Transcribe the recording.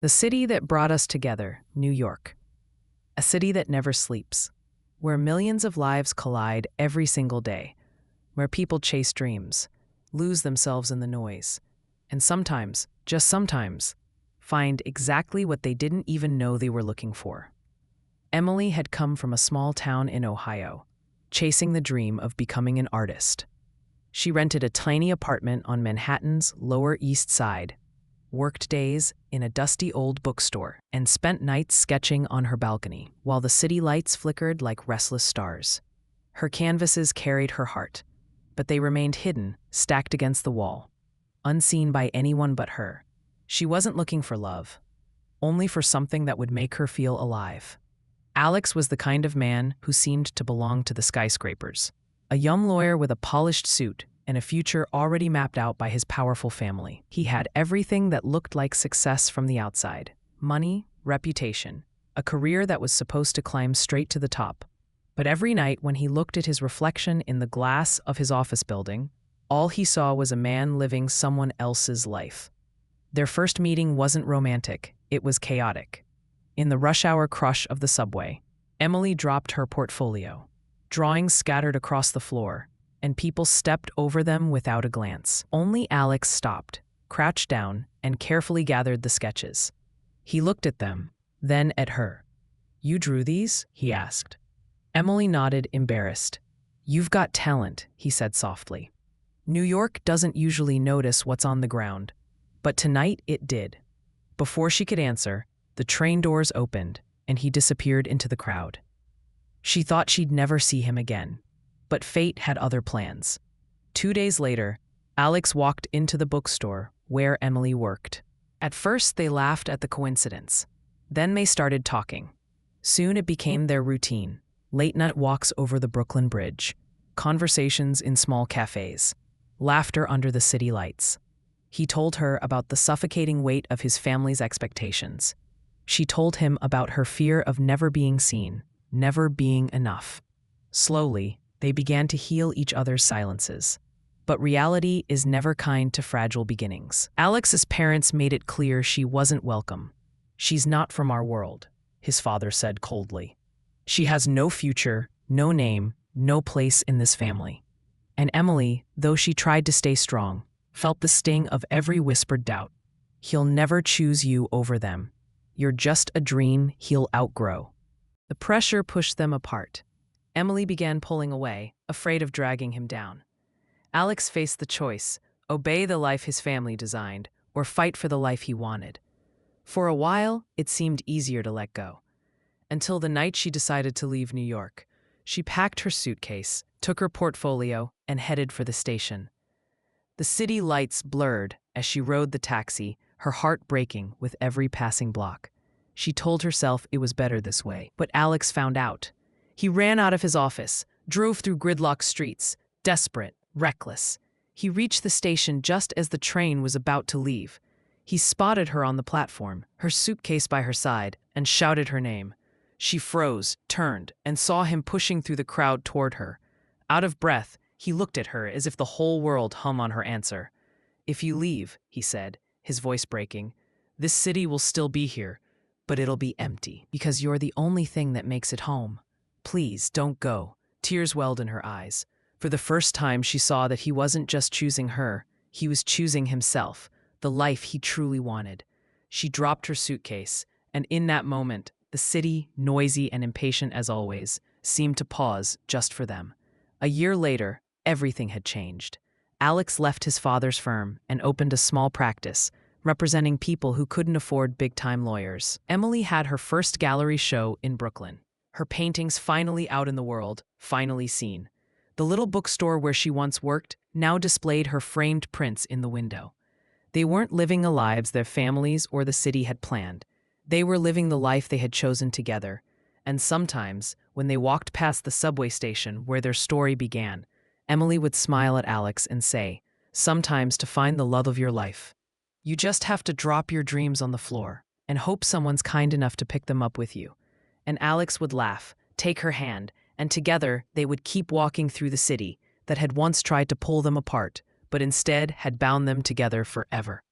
The city that brought us together, New York. A city that never sleeps, where millions of lives collide every single day, where people chase dreams, lose themselves in the noise, and sometimes, just sometimes, find exactly what they didn't even know they were looking for. Emily had come from a small town in Ohio, chasing the dream of becoming an artist. She rented a tiny apartment on Manhattan's Lower East Side, worked days in a dusty old bookstore, and spent nights sketching on her balcony while the city lights flickered like restless stars. Her canvases carried her heart, but they remained hidden, stacked against the wall, unseen by anyone but her. She wasn't looking for love, only for something that would make her feel alive. Alex was the kind of man who seemed to belong to the skyscrapers, a young lawyer with a polished suit and a future already mapped out by his powerful family. He had everything that looked like success from the outside: money, reputation, a career that was supposed to climb straight to the top. But every night when he looked at his reflection in the glass of his office building, all he saw was a man living someone else's life. Their first meeting wasn't romantic, it was chaotic. In the rush-hour crush of the subway, Emily dropped her portfolio. Drawings scattered across the floor, and people stepped over them without a glance. Only Alex stopped, crouched down, and carefully gathered the sketches. He looked at them, then at her. "You drew these?" he asked. Emily nodded, embarrassed. "You've got talent," he said softly. New York doesn't usually notice what's on the ground, but tonight it did. Before she could answer, the train doors opened, and he disappeared into the crowd. She thought she'd never see him again, but fate had other plans. 2 days later, Alex walked into the bookstore where Emily worked. At first, they laughed at the coincidence. Then they started talking. Soon it became their routine: late-night walks over the Brooklyn Bridge, conversations in small cafes, laughter under the city lights. He told her about the suffocating weight of his family's expectations. She told him about her fear of never being seen, never being enough. Slowly, they began to heal each other's silences. But reality is never kind to fragile beginnings. Alex's parents made it clear she wasn't welcome. "She's not from our world," his father said coldly. "She has no future, no name, no place in this family." And Emily, though she tried to stay strong, felt the sting of every whispered doubt. "He'll never choose you over them. You're just a dream he'll outgrow." The pressure pushed them apart. Emily began pulling away, afraid of dragging him down. Alex faced the choice: obey the life his family designed, or fight for the life he wanted. For a while, it seemed easier to let go. Until the night she decided to leave New York. She packed her suitcase, took her portfolio, and headed for the station. The city lights blurred as she rode the taxi, her heart breaking with every passing block. She told herself it was better this way. But Alex found out. He ran out of his office, drove through gridlocked streets, desperate, reckless. He reached the station just as the train was about to leave. He spotted her on the platform, her suitcase by her side, and shouted her name. She froze, turned, and saw him pushing through the crowd toward her. Out of breath, he looked at her as if the whole world hung on her answer. "If you leave," he said, his voice breaking, "this city will still be here, but it'll be empty, because you're the only thing that makes it home. Please, don't go." Tears welled in her eyes. For the first time, she saw that he wasn't just choosing her, he was choosing himself, the life he truly wanted. She dropped her suitcase, and in that moment, the city, noisy and impatient as always, seemed to pause just for them. A year later, everything had changed. Alex left his father's firm and opened a small practice, representing people who couldn't afford big-time lawyers. Emily had her first gallery show in Brooklyn. Her paintings finally out in the world, finally seen. The little bookstore where she once worked now displayed her framed prints in the window. They weren't living the lives their families or the city had planned. They were living the life they had chosen together. And sometimes, when they walked past the subway station where their story began, Emily would smile at Alex and say, "Sometimes to find the love of your life, you just have to drop your dreams on the floor and hope someone's kind enough to pick them up with you." And Alex would laugh, take her hand, and together they would keep walking through the city that had once tried to pull them apart, but instead had bound them together forever.